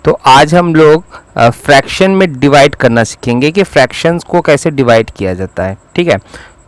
तो आज हम लोग फ्रैक्शन में डिवाइड करना सीखेंगे कि फ्रैक्शंस को कैसे डिवाइड किया जाता है। ठीक है,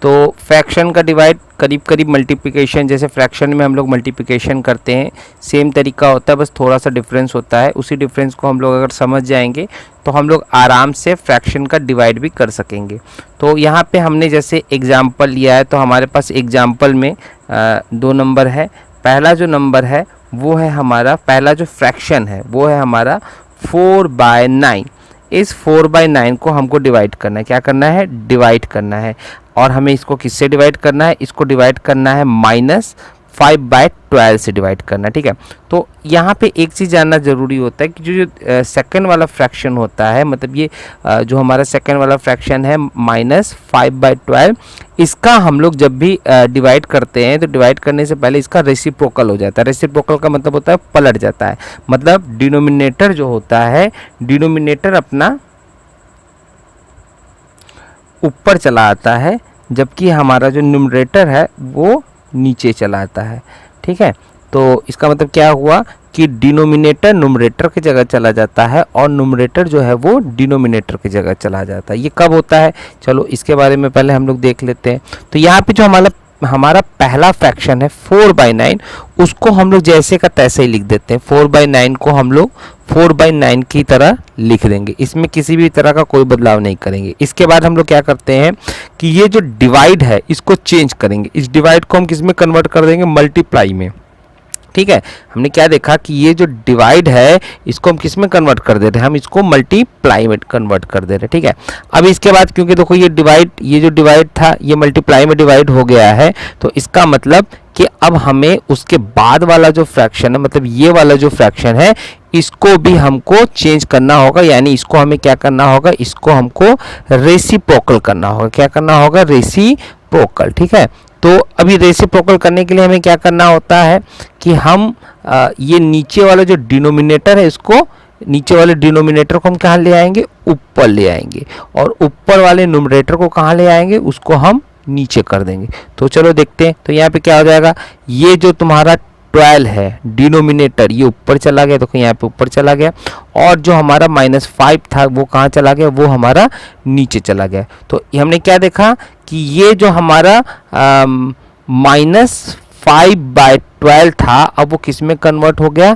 तो फ्रैक्शन का डिवाइड करीब करीब मल्टीप्लिकेशन, जैसे फ्रैक्शन में हम लोग मल्टीप्लिकेशन करते हैं सेम तरीका होता है, बस थोड़ा सा डिफरेंस होता है। उसी डिफरेंस को हम लोग अगर समझ जाएंगे तो हम लोग आराम से फ्रैक्शन का डिवाइड भी कर सकेंगे। तो यहाँ पे हमने जैसे एग्जाम्पल लिया है, तो हमारे पास एग्जाम्पल में दो नंबर है। पहला जो नंबर है वो है हमारा, पहला जो फ्रैक्शन है वो है हमारा 4/9। इस 4/9 को हमको डिवाइड करना है। क्या करना है? डिवाइड करना है। और हमें इसको किससे डिवाइड करना है? इसको डिवाइड करना है -5/12 से डिवाइड करना है। ठीक है, तो यहाँ पे एक चीज़ जानना ज़रूरी होता है कि जो सेकंड वाला फ्रैक्शन होता है, मतलब ये जो हमारा सेकंड वाला फ्रैक्शन है -5/12, इसका हम लोग जब भी डिवाइड करते हैं तो डिवाइड करने से पहले इसका रेसिप्रोकल हो जाता है। रेसिप्रोकल का मतलब होता है पलट जाता है, मतलब डिनोमिनेटर जो होता है, डिनोमिनेटर अपना ऊपर चला आता है, जबकि हमारा जो न्यूमरेटर है वो नीचे चला आता है। ठीक है, तो इसका मतलब क्या हुआ कि डिनोमिनेटर न्यूमरेटर की जगह चला जाता है और न्यूमरेटर जो है वो डिनोमिनेटर की जगह चला जाता है। ये कब होता है? चलो इसके बारे में पहले हम लोग देख लेते हैं। तो यहाँ पे जो हमारा पहला फ्रैक्शन है 4/9, उसको हम लोग जैसे का तैसे ही लिख देते हैं। 4/9 को हम लोग 4/9 की तरह लिख देंगे, इसमें किसी भी तरह का कोई बदलाव नहीं करेंगे। इसके बाद हम लोग क्या करते हैं कि ये जो डिवाइड है इसको चेंज करेंगे। इस डिवाइड को हम किस में कन्वर्ट कर देंगे? मल्टीप्लाई में। ठीक है, हमने क्या देखा कि ये जो डिवाइड है इसको हम किस में कन्वर्ट कर दे रहे हैं? हम इसको मल्टीप्लाई में कन्वर्ट कर दे रहे हैं। ठीक है, अब इसके बाद क्योंकि देखो ये जो डिवाइड था ये मल्टीप्लाई में डिवाइड हो गया है, तो इसका मतलब कि अब हमें उसके बाद वाला जो फ्रैक्शन है, मतलब ये वाला जो फ्रैक्शन है, इसको भी हमको चेंज करना होगा। यानी इसको हमें क्या करना होगा? इसको हमको रेसिप्रोकल करना होगा। क्या करना होगा? रेसिप्रोकल। ठीक है, तो अभी रेसिप्रोकल करने के लिए हमें क्या करना होता है कि हम ये नीचे वाला जो डिनोमिनेटर है, इसको नीचे वाले डिनोमिनेटर को हम कहाँ ले आएंगे? ऊपर ले आएंगे। और ऊपर वाले न्यूमरेटर को कहाँ ले आएंगे? उसको हम नीचे कर देंगे। तो चलो देखते हैं। तो यहाँ पे क्या हो जाएगा? ये जो तुम्हारा 12 है डिनोमिनेटर, ये ऊपर चला गया, तो यहाँ पे ऊपर चला गया। और जो हमारा -5 था वो कहाँ चला गया? वो हमारा नीचे चला गया। तो हमने क्या देखा कि ये जो हमारा -5/12 था, अब वो किस में कन्वर्ट हो गया?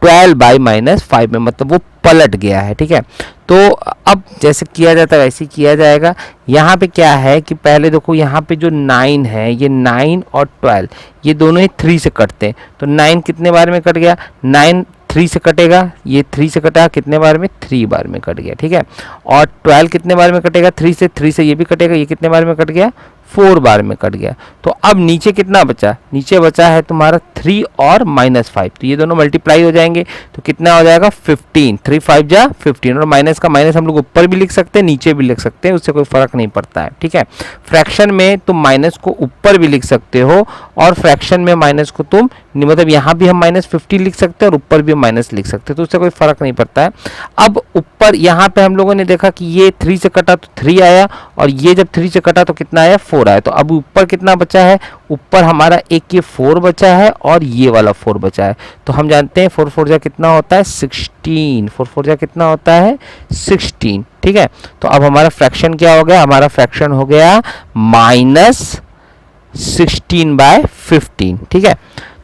12/-5 में, मतलब वो पलट गया है। ठीक है, तो अब जैसे किया जाता है वैसे ही किया जाएगा। यहाँ पे क्या है कि पहले देखो, यहाँ पे जो 9 है, ये 9 और 12 ये दोनों ही 3 से कटते हैं। तो 9 कितने बार में कट गया? 9 3 से कटेगा, ये 3 से कटा कितने बार में? 3 बार में कट गया। ठीक है, और 12 कितने बार में कटेगा? 3 से ये भी कटेगा, ये कितने बार में कट गया? 4 बार में कट गया। तो अब नीचे कितना बचा? नीचे बचा है तुम्हारा 3 और -5, तो ये दोनों मल्टीप्लाई हो जाएंगे, तो कितना हो जाएगा? 15। 3 5 जा 15, और माइनस का माइनस हम लोग ऊपर भी लिख सकते हैं, नीचे भी लिख सकते हैं, उससे कोई फर्क नहीं पड़ता है। ठीक है, फ्रैक्शन में तुम माइनस को ऊपर भी लिख सकते हो, और फ्रैक्शन में माइनस को तुम, मतलब यहाँ भी हम -50 लिख सकते हैं और ऊपर भी माइनस लिख सकते हैं, तो उससे कोई फर्क नहीं पड़ता है। अब ऊपर यहाँ पे हम लोगों ने देखा कि ये 3 से कटा तो 3 आया, और ये जब 3 से कटा तो कितना आया? 4 आया। तो अब ऊपर कितना बचा है? ऊपर हमारा एक ये 4 बचा है और ये वाला 4 बचा है। तो हम जानते हैं 4 4 जा कितना होता है? 16। 4 4 जा कितना होता है? 16। ठीक है, तो अब हमारा फ्रैक्शन क्या हो गया? हमारा फ्रैक्शन हो गया -16/15। ठीक है,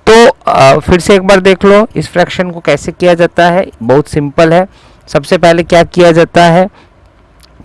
तो फिर से एक बार देख लो इस फ्रैक्शन को कैसे किया जाता है। बहुत सिंपल है। सबसे पहले क्या किया जाता है?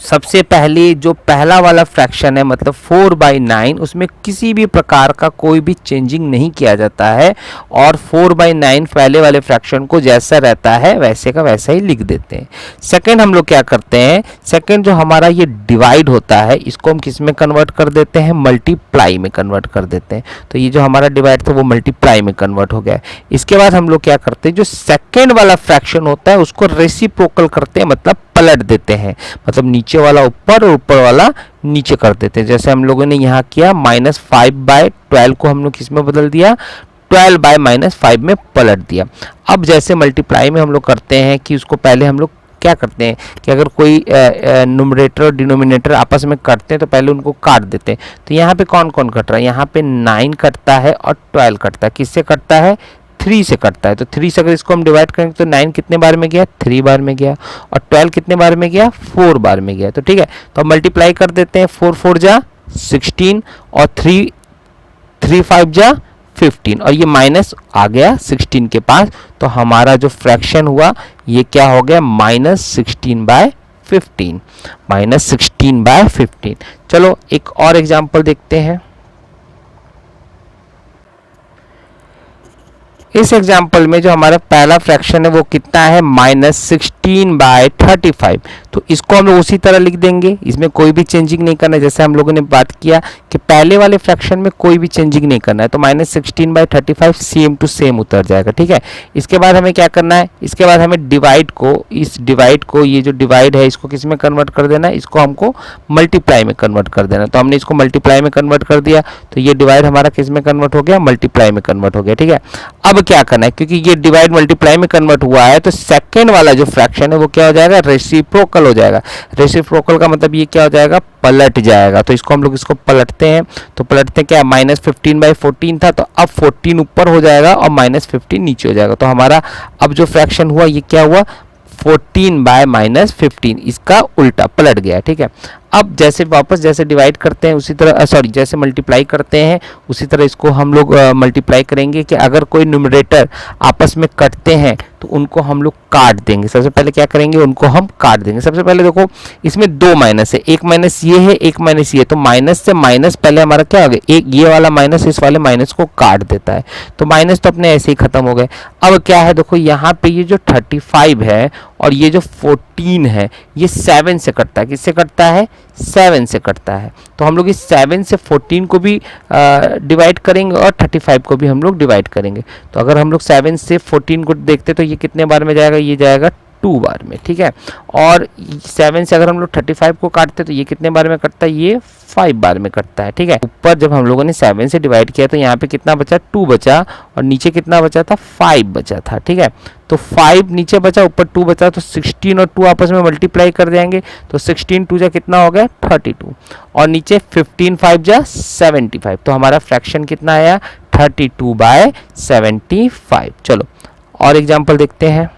सबसे पहले जो पहला वाला फ्रैक्शन है, मतलब 4/9, उसमें किसी भी प्रकार का कोई भी चेंजिंग नहीं किया जाता है, और 4/9 पहले वाले फ्रैक्शन को जैसा रहता है वैसे का वैसा ही लिख देते हैं। सेकंड हम लोग क्या करते हैं? सेकंड जो हमारा ये डिवाइड होता है, इसको हम किस में कन्वर्ट कर देते हैं? मल्टीप्लाई में कन्वर्ट कर देते हैं। तो ये जो हमारा डिवाइड था वो मल्टीप्लाई में कन्वर्ट हो गया। इसके बाद हम लोग क्या करते हैं? जो सेकेंड वाला फ्रैक्शन होता है उसको रेसिप्रोकल करते हैं, मतलब पलट देते हैं, मतलब नीचे वाला ऊपर और ऊपर वाला नीचे कर देते हैं। जैसे हम लोगों ने यहाँ किया, -5/12 को हम लोग किस में बदल दिया? 12/-5 में पलट दिया। अब जैसे मल्टीप्लाई में हम लोग करते हैं कि उसको पहले हम लोग क्या करते हैं कि अगर कोई न्यूमरेटर और डिनोमिनेटर आपस में कटते हैं तो पहले उनको काट देते हैं। तो यहाँ पे कौन कौन कट रहा है? यहाँ पे 9 कटता है और 12 कटता है। किससे कटता है? 3 से कटता है, तो 3 से अगर इसको हम डिवाइड करेंगे तो 9 कितने बार में गया, 3 बार में गया, और 12 कितने बार में गया, 4 बार में गया। तो ठीक है, तो हम मल्टीप्लाई कर देते हैं, 4 4 जा 16 और 3 5 जा 15, और ये माइनस आ गया 16 के पास, तो हमारा जो फ्रैक्शन हुआ ये क्या हो गया, -16/15, -16/15। चलो एक और एग्जांपल देखते हैं। इस एग्जाम्पल में जो हमारा पहला फ्रैक्शन है वो कितना है, -16/35। तो इसको हम लोग उसी तरह लिख देंगे, इसमें कोई भी चेंजिंग नहीं करना है, जैसे हम लोगों ने बात किया कि पहले वाले फ्रैक्शन में कोई भी चेंजिंग नहीं करना है, तो -16/35 सेम टू सेम उतर जाएगा। ठीक है, इसके बाद हमें क्या करना है, इसके बाद हमें डिवाइड को, इस डिवाइड को, ये जो डिवाइड है इसको किस में कन्वर्ट कर देना है, इसको हमको मल्टीप्लाई में कन्वर्ट कर देना। तो हमने इसको मल्टीप्लाई में कन्वर्ट कर दिया, तो ये डिवाइड हमारा किस में कन्वर्ट हो गया, मल्टीप्लाई में कन्वर्ट हो गया। ठीक है, अब क्या करना है, क्योंकि ये डिवाइड मल्टीप्लाई में कन्वर्ट हुआ है, तो सेकंड वाला जो फ्रैक्शन है वो क्या हो जाएगा, रेसिप्रोकल हो जाएगा। रेसिप्रोकल का मतलब ये क्या हो जाएगा, पलट जाएगा। तो इसको हम लोग इसको पलटते हैं, तो पलटते क्या, -15/14 था, तो अब 14 ऊपर हो जाएगा और -15 नीचे हो जाएगा। तो हमारा अब जो फ्रैक्शन हुआ ये क्या हुआ, 14/-15, इसका उल्टा पलट गया। ठीक है, अब जैसे वापस जैसे डिवाइड करते हैं उसी तरह, जैसे मल्टीप्लाई करते हैं उसी तरह इसको हम लोग मल्टीप्लाई करेंगे कि अगर कोई न्यूमरेटर आपस में कटते हैं तो उनको हम लोग काट देंगे। सबसे पहले क्या करेंगे, उनको हम काट देंगे। सबसे पहले देखो इसमें 2 माइनस है, एक माइनस ये है, एक माइनस ये, तो माइनस से माइनस पहले हमारा क्या हो गया, एक ये वाला माइनस इस वाले माइनस को काट देता है, तो माइनस तो अपने ऐसे ही खत्म हो गए। अब क्या है, देखो यहाँ पे ये जो 35 है और ये जो 14 है ये 7 से कटता है, किससे कटता है, 7 से कटता है। तो हम लोग इस 7 से 14 को भी डिवाइड करेंगे और 35 को भी हम लोग डिवाइड करेंगे। तो अगर हम लोग 7 से 14 को देखते तो ये कितने बार में जाएगा, ये जाएगा 2 बार में। ठीक है, और 7 से अगर हम लोग 35 को काटते तो ये कितने बार में कटता है, ये 5 बार में कटता है। ठीक है, ऊपर जब हम लोगों ने 7 से डिवाइड किया तो यहाँ पे कितना बचा, 2 बचा, और नीचे कितना बचा था, 5 बचा था। ठीक है, तो 5 नीचे बचा, ऊपर 2 बचा, तो 16 और 2 आपस में मल्टीप्लाई कर देंगे, तो 16 2 जा कितना हो गया, 32, और नीचे 15 5 जा 75, तो हमारा फ्रैक्शन कितना आया, 32/75। चलो और एग्जाम्पल देखते हैं।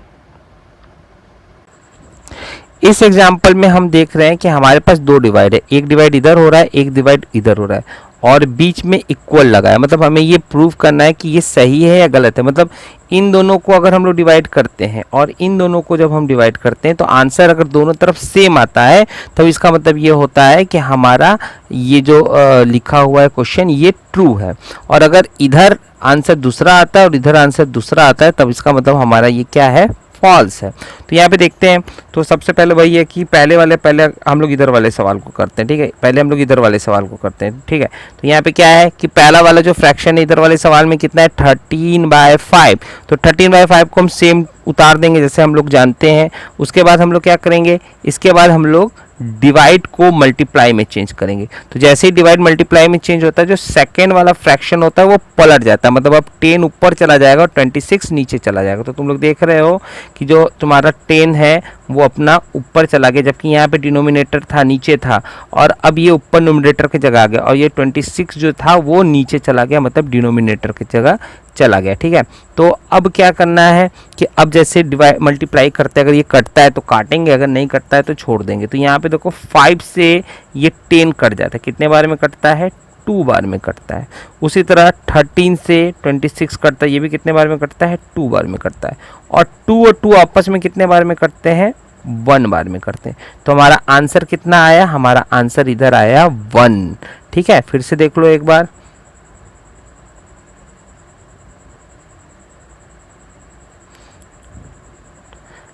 इस एग्जाम्पल में हम देख रहे हैं कि हमारे पास 2 डिवाइड है, एक डिवाइड इधर हो रहा है, एक डिवाइड इधर हो रहा है, और बीच में इक्वल लगा है। मतलब हमें ये प्रूव करना है कि ये सही है या गलत है। मतलब इन दोनों को अगर हम लोग डिवाइड करते हैं और इन दोनों को जब हम डिवाइड करते हैं तो आंसर अगर दोनों तरफ सेम आता है तो इसका मतलब ये होता है कि हमारा ये जो लिखा हुआ है क्वेश्चन ये ट्रू है। और अगर इधर आंसर दूसरा आता है और इधर आंसर दूसरा आता है तब इसका मतलब हमारा ये क्या है, फॉल्स है। तो यहाँ पे देखते हैं, तो सबसे पहले वही है कि पहले हम लोग इधर वाले सवाल को करते हैं। ठीक है, पहले हम लोग इधर वाले सवाल को करते हैं। ठीक है, तो यहाँ पे क्या है कि पहला वाला जो फ्रैक्शन है इधर वाले सवाल में कितना है, 13/5। तो 13/5 को हम सेम उतार देंगे जैसे हम लोग जानते हैं। उसके बाद हम लोग क्या करेंगे, इसके बाद हम लोग डिवाइड को मल्टीप्लाई में चेंज करेंगे। तो जैसे ही डिवाइड मल्टीप्लाई में चेंज होता है जो सेकेंड वाला फ्रैक्शन होता है वो पलट जाता है। मतलब अब 10 ऊपर चला जाएगा और 26 नीचे चला जाएगा। तो तुम लोग देख रहे हो कि जो तुम्हारा 10 है वो अपना ऊपर चला गया, जबकि यहाँ पे डिनोमिनेटर था नीचे था, और अब ये ऊपर न्यूमरेटर की जगह आ गया, और ये 26 जो था वो नीचे चला गया, मतलब डिनोमिनेटर की जगह चला गया। ठीक है, तो अब क्या करना है कि अब जैसे डिवाइड मल्टीप्लाई करते हैं, अगर ये कटता है तो काटेंगे, अगर नहीं कटता है तो छोड़ देंगे। तो यहाँ पे देखो 5 से ये 10 कट जाता है, कितने बार में कटता है, 2 बार में कटता है। उसी तरह 13 से 26 कटता है, ये भी कितने बार में कटता है, 2 बार में कटता है। और 2 और 2 आपस में कितने बार में कटते हैं, 1 बार में करते हैं। तो हमारा आंसर कितना आया, हमारा आंसर इधर आया 1। ठीक है, फिर से देख लो एक बार।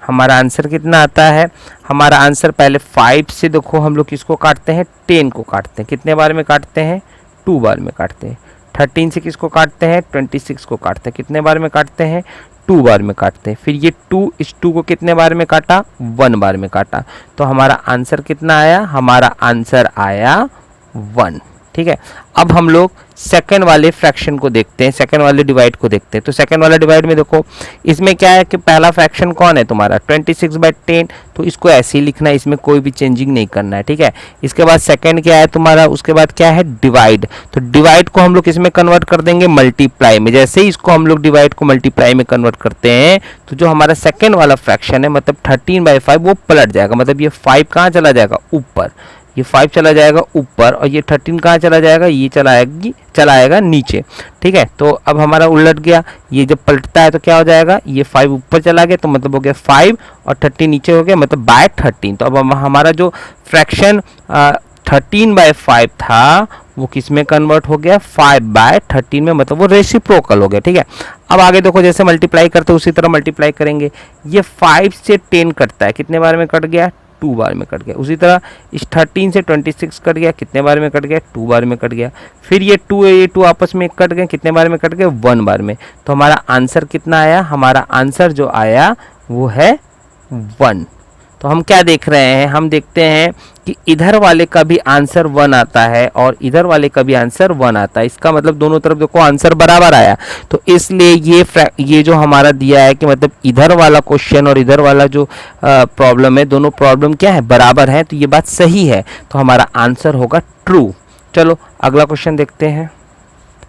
हमारा आंसर कितना आता है, हमारा आंसर पहले 5 से देखो हम लोग किसको काटते हैं, 10 को काटते हैं। कितने बार में काटते हैं, 2 बार में काटते हैं। 13 से किसको काटते हैं, 26 को काटते हैं। कितने बार में काटते हैं, 2 बार में काटते हैं। फिर ये 2 इस 2 को कितने बार में काटा, 1 बार में काटा। तो हमारा आंसर कितना आया, हमारा आंसर आया 1। ठीक है। अब हम लोग सेकंड वाले फ्रैक्शन को देखते हैं, सेकंड वाले डिवाइड को देखते हैं। तो सेकंड वाला डिवाइड में देखो, इसमें क्या है कि पहला फ्रैक्शन कौन है तुम्हारा 26/10, तो इसको ऐसे ही लिखना है, इसमें कोई भी चेंजिंग नहीं करना है, ठीक है। इसके बाद सेकंड क्या है तुम्हारा, उसके बाद क्या है डिवाइड, तो डिवाइड को हम लोग इसमें कन्वर्ट कर देंगे मल्टीप्लाई में। जैसे ही इसको हम लोग डिवाइड को मल्टीप्लाई में कन्वर्ट करते हैं तो जो हमारा सेकंड वाला फ्रैक्शन है मतलब 13/5 वो पलट जाएगा, मतलब ये 5 कहाँ चला जाएगा ऊपर, ये 5 चला जाएगा ऊपर, और ये 13 कहाँ चला जाएगा, ये चला आएगा नीचे, ठीक है। तो अब हमारा उलट गया, ये जब पलटता है तो क्या हो जाएगा, ये 5 ऊपर चला गया तो मतलब हो गया 5 और 13 नीचे हो गया मतलब बाय 13। तो अब हमारा जो फ्रैक्शन 13/5 था वो किस में कन्वर्ट हो गया 5/13 में, मतलब वो रेसिप्रोकल हो गया, ठीक है। अब आगे देखो, जैसे मल्टीप्लाई करते उसी तरह मल्टीप्लाई करेंगे। ये 5 से 10 कटता है, कितने बार में कट गया 2 बार में कट गया। उसी तरह इस 13 से 26 कट गया, कितने बार में कट गया 2 बार में कट गया। फिर ये 2 है, ये 2 आपस में कट गए, कितने बार में कट गए 1 बार में। तो हमारा आंसर कितना आया, हमारा आंसर जो आया वो है 1। तो हम क्या देख रहे हैं, हम देखते हैं कि इधर वाले का भी आंसर 1 आता है और इधर वाले का भी आंसर 1 आता है। इसका मतलब दोनों तरफ देखो आंसर बराबर आया, तो इसलिए ये जो हमारा दिया है कि मतलब इधर वाला क्वेश्चन और इधर वाला जो प्रॉब्लम है, दोनों प्रॉब्लम क्या है बराबर है, तो ये बात सही है, तो हमारा आंसर होगा ट्रू। चलो अगला क्वेश्चन देखते हैं।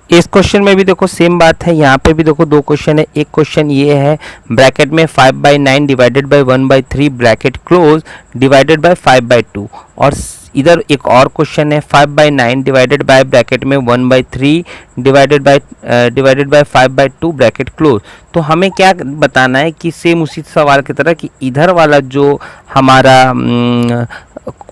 इस क्वेश्चन में भी देखो सेम बात है, यहाँ पे भी देखो 2 क्वेश्चन है। एक क्वेश्चन ये है ब्रैकेट में 5/9 divided by 1/3 bracket close divided by 5/2, और इधर एक और क्वेश्चन है 5/9 डिवाइडेड बाय ब्रैकेट में 1/3 डिवाइडेड बाय 5/2 ब्रैकेट क्लोज। तो हमें क्या बताना है कि सेम उसी सवाल की तरह कि इधर वाला जो हमारा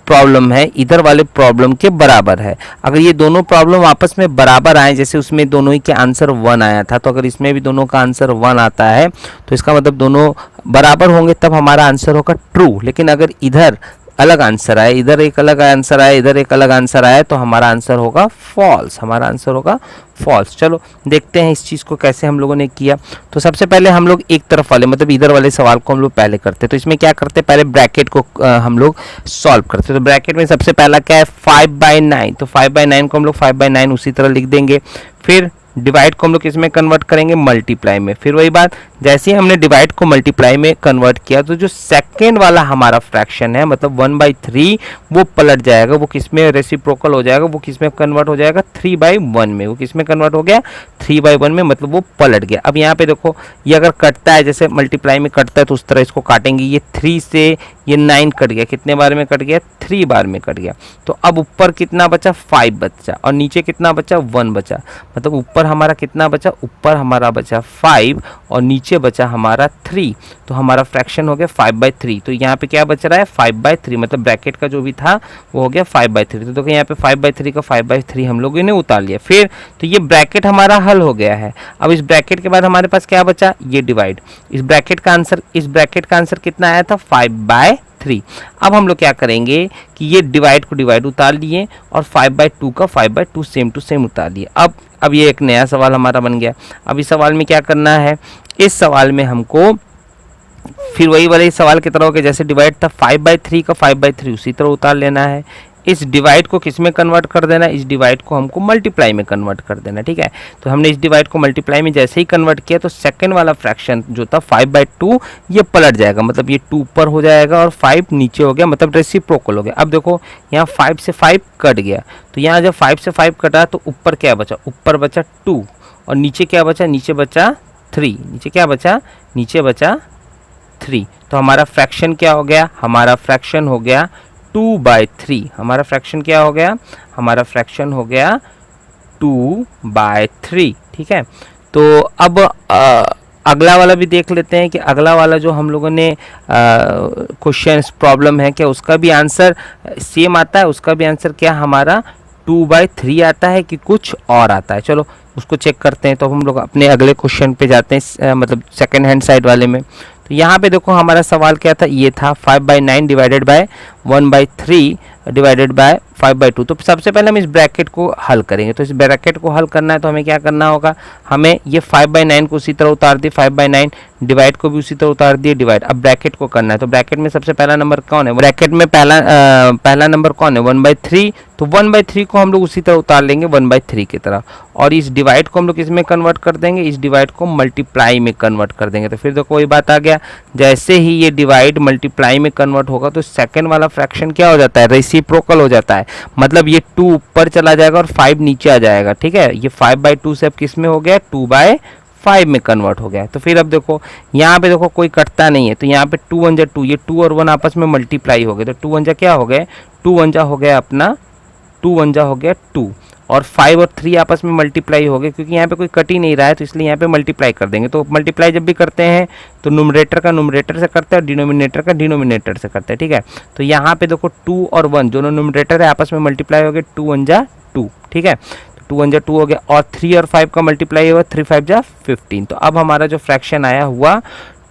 प्रॉब्लम है इधर वाले प्रॉब्लम के बराबर है। अगर ये दोनों प्रॉब्लम आपस में बराबर आए, जैसे उसमें दोनों ही के आंसर 1 आया था, तो अगर इसमें भी दोनों का आंसर 1 आता है तो इसका मतलब दोनों बराबर होंगे, तब हमारा आंसर होगा ट्रू। लेकिन अगर इधर अलग आंसर आए, इधर एक अलग आंसर आए, इधर एक अलग आंसर आए, तो हमारा आंसर होगा फॉल्स, हमारा आंसर होगा फॉल्स। चलो देखते हैं इस चीज़ को कैसे हम लोगों ने किया। तो सबसे पहले हम लोग एक तरफ वाले मतलब इधर वाले सवाल को हम लोग पहले करते, तो इसमें क्या करते पहले ब्रैकेट को हम लोग सॉल्व करते। तो ब्रैकेट में सबसे पहला क्या है 5/9, तो 5/9 को हम लोग 5/9 उसी तरह लिख देंगे। फिर डिवाइड को हम लोग किसमें कन्वर्ट करेंगे मल्टीप्लाई में। फिर वही बात, जैसे ही हमने डिवाइड को मल्टीप्लाई में कन्वर्ट किया तो जो सेकंड वाला हमारा फ्रैक्शन है मतलब 1/3 वो पलट जाएगा, वो किसमें रेसिप्रोकल हो जाएगा, वो किसमें कन्वर्ट हो जाएगा 3/1 में। वो किसमें कन्वर्ट हो गया 3/1 में, मतलब वो पलट गया। अब यहाँ पे देखो ये अगर कटता है, जैसे मल्टीप्लाई में कटता है तो उस तरह इसको काटेंगे। ये 3 से ये 9 कट गया, कितने बार में कट गया 3 बार में कट गया। तो अब ऊपर कितना बचा 5 बचा और नीचे कितना बचा 1 बचा, मतलब ऊपर हमारा कितना बचा, ऊपर हमारा बचा 5 और नीचे बचा हमारा 3। तो हमारा फ्रैक्शन हो गया 5/3। तो यहाँ पे क्या बच रहा है 5/3, मतलब ब्रैकेट का जो भी था वो हो गया 5/3। तो देखो यहाँ पे 5/3 का 5/3 हम लोगों ने उतार लिया। फिर तो ये ब्रैकेट हमारा हल हो गया है। अब इस ब्रैकेट के बाद हमारे पास क्या बचा, ये डिवाइड। इस ब्रैकेट का आंसर कितना आया था 5/3। अब हम लोग क्या करेंगे कि ये डिवाइड को डिवाइड उतार लिए और 5/2 का 5/2 सेम टू सेम उतार लिए। अब ये एक नया सवाल हमारा बन गया। अब इस सवाल में क्या करना है, इस सवाल में हमको फिर वही वाले सवाल की तरह हो गया, जैसे डिवाइड था 5/3 का 5/3 उसी तरह उतार लेना है। इस डिवाइड को किस में कन्वर्ट कर देना है, इस डिवाइड को हमको मल्टीप्लाई में कन्वर्ट कर देना, ठीक है। तो हमने इस डिवाइड को मल्टीप्लाई में जैसे ही कन्वर्ट किया तो सेकंड वाला फ्रैक्शन जो था 5/2 ये पलट जाएगा, मतलब ये 2 ऊपर हो जाएगा और 5 नीचे हो गया, मतलब रेसिप्रोकल हो गया। अब देखो यहाँ 5 से 5 कट गया, तो यहाँ जब 5 से 5 कटा तो ऊपर क्या बचा, ऊपर बचा 2 और नीचे क्या बचा, नीचे बचा 3। नीचे क्या बचा, नीचे बचा 3। तो हमारा फ्रैक्शन क्या हो गया, हमारा फ्रैक्शन हो गया 2/3। हमारा फ्रैक्शन क्या हो गया, हमारा फ्रैक्शन हो गया 2/3, ठीक है। तो अब अगला वाला भी देख लेते हैं कि अगला वाला जो हम लोगों ने क्वेश्चन प्रॉब्लम है क्या उसका भी आंसर सेम आता है, उसका भी आंसर क्या हमारा 2/3 आता है कि कुछ और आता है। चलो उसको चेक करते हैं। तो हम लोग अपने अगले क्वेश्चन पे जाते हैं, मतलब सेकंड हैंड साइड वाले में। तो यहाँ पे देखो हमारा सवाल क्या था, ये था 5/9 डिवाइडेड बाय 1/3 डिवाइडेड बाय 5/2। तो सबसे पहले हम इस ब्रैकेट को हल करेंगे। तो इस ब्रैकेट को हल करना है तो हमें क्या करना होगा, हमें ये 5/9 को उसी तरह उतार दिए, 5/9 डिवाइड को भी उसी तरह उतार दिए डिवाइड। अब ब्रैकेट को करना है तो ब्रैकेट में सबसे पहला नंबर कौन है, ब्रैकेट में पहला नंबर कौन है 1/3। तो 1/3 को हम लोग उसी तरह उतार लेंगे 1/3 की तरह, और इस डिवाइड को हम लोग इसमें कन्वर्ट कर देंगे, इस डिवाइड को मल्टीप्लाई में कन्वर्ट कर देंगे। तो फिर देखो वही बात आ गया, जैसे ही ये डिवाइड मल्टीप्लाई में कन्वर्ट होगा तो सेकंड वाला फ्रैक्शन क्या हो जाता है, रेसिप्रोकल हो जाता है। मतलब ये 2 ऊपर चला जाएगा और 5 नीचे आ जाएगा। ठीक है, ये 5/2 से अब किस में हो गया, 2/5 में कन्वर्ट हो गया। तो फिर अब देखो यहाँ पे देखो कोई कटता नहीं है, तो यहाँ पे 2 1 जा 2, ये 2 और 1 आपस में मल्टीप्लाई हो गए, तो 2 1 जा क्या हो गए, 2 1 जा हो गया अपना 2 1 जा हो गया 2, और 5 और 3 आपस में मल्टीप्लाई हो गए, क्योंकि यहाँ पे कोई कट ही नहीं रहा है तो इसलिए यहाँ पे मल्टीप्लाई कर देंगे। तो मल्टीप्लाई जब भी करते हैं तो नुमरेटर का नुमरेटर से करते हैं और डिनोमिनेटर का डिनोमिनेटर से करते हैं। ठीक है, तो यहाँ पे देखो 2 और 1 दोनों नुमरेटर है आपस में मल्टीप्लाई हो गए, 2 1 जा 2। ठीक है, 2 1 जा 2 हो गया, और 3 और 5 का मल्टीप्लाई हुआ, 3 5 जा 15। तो अब हमारा जो फ्रैक्शन आया हुआ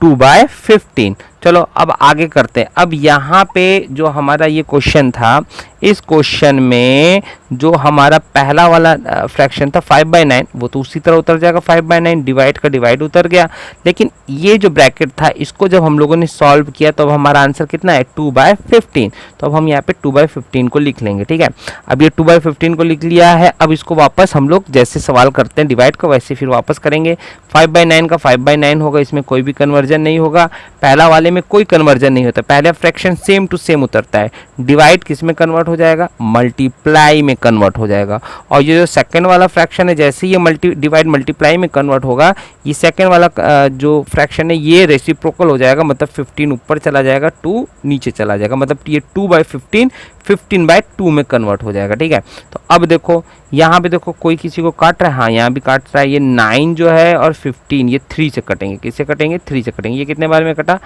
2/15। चलो अब आगे करते हैं। अब यहाँ पे जो हमारा ये क्वेश्चन था, इस क्वेश्चन में जो हमारा पहला वाला फ्रैक्शन था 5/9, वो तो उसी तरह उतर जाएगा 5/9, डिवाइड का डिवाइड उतर गया। लेकिन ये जो ब्रैकेट था इसको जब हम लोगों ने सॉल्व किया तो अब हमारा आंसर कितना है, 2/15। तो अब हम यहाँ पे 2/15 को लिख लेंगे। ठीक है, अब ये 2/15 को लिख लिया है। अब इसको वापस हम लोग जैसे सवाल करते हैं डिवाइड का, वैसे फिर वापस करेंगे। 5/9 का 5/9 होगा, इसमें कोई भी कन्वर्जन नहीं होगा। पहला वाले में कोई कन्वर्जन नहीं होता, पहला फ्रैक्शन सेम टू सेम उतरता है। डिवाइड किस में कन्वर्ट हो जाएगा, मल्टीप्लाई में कन्वर्ट हो जाएगा। और ये जो सेकंड वाला फ्रैक्शन है, जैसे ये डिवाइड मल्टीप्लाई में कन्वर्ट होगा, ये सेकंड वाला जो फ्रैक्शन है ये रेसिप्रोकल हो जाएगा, मतलब 15 ऊपर चला जाएगा, 2 नीचे चला जाएगा, मतलब ये 2/15 15/2 में कन्वर्ट हो जाएगा। ठीक है, तो अब देखो यहाँ पे देखो कोई किसी को काट रहा है, हाँ यहाँ भी काट रहा है। ये 9 जो है और 15 ये 3 से कटेंगे, किससे कटेंगे, 3 से कटेंगे। ये कितने बार में कटा,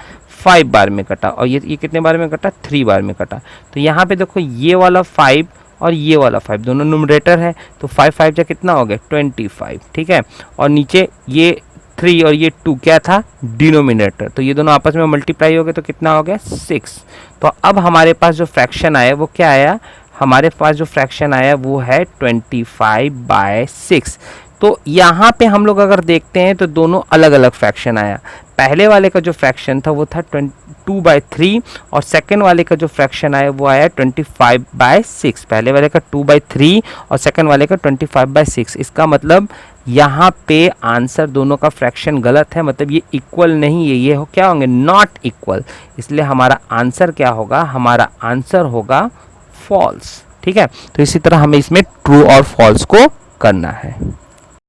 5 बार में कटा, और ये कितने बार में कटा, 3 बार में कटा। तो यहाँ पे देखो ये वाला 5 और ये वाला 5 दोनों न्यूमरेटर है, तो 5 5 जा कितना हो गया, 25। ठीक है, और नीचे ये 3 और ये 2 क्या था, डिनोमिनेटर, तो ये दोनों आपस में मल्टीप्लाई हो गए तो कितना हो गया, 6। तो अब हमारे पास जो फ्रैक्शन आया वो क्या आया, हमारे पास जो फ्रैक्शन आया वो है 25/6। तो यहाँ पे हम लोग अगर देखते हैं तो दोनों अलग अलग फ्रैक्शन आया। पहले वाले का जो फ्रैक्शन था वो था 2/3, और सेकंड वाले का जो फ्रैक्शन आया वो आया 25/6। पहले वाले का 2/3 और सेकंड वाले का 25/6। इसका मतलब यहाँ पे आंसर दोनों का फ्रैक्शन गलत है, मतलब ये इक्वल नहीं है, ये क्या होंगे, नॉट इक्वल। इसलिए हमारा आंसर क्या होगा, हमारा आंसर होगा फॉल्स। ठीक है, तो इसी तरह हमें इसमें ट्रू और फॉल्स को करना है।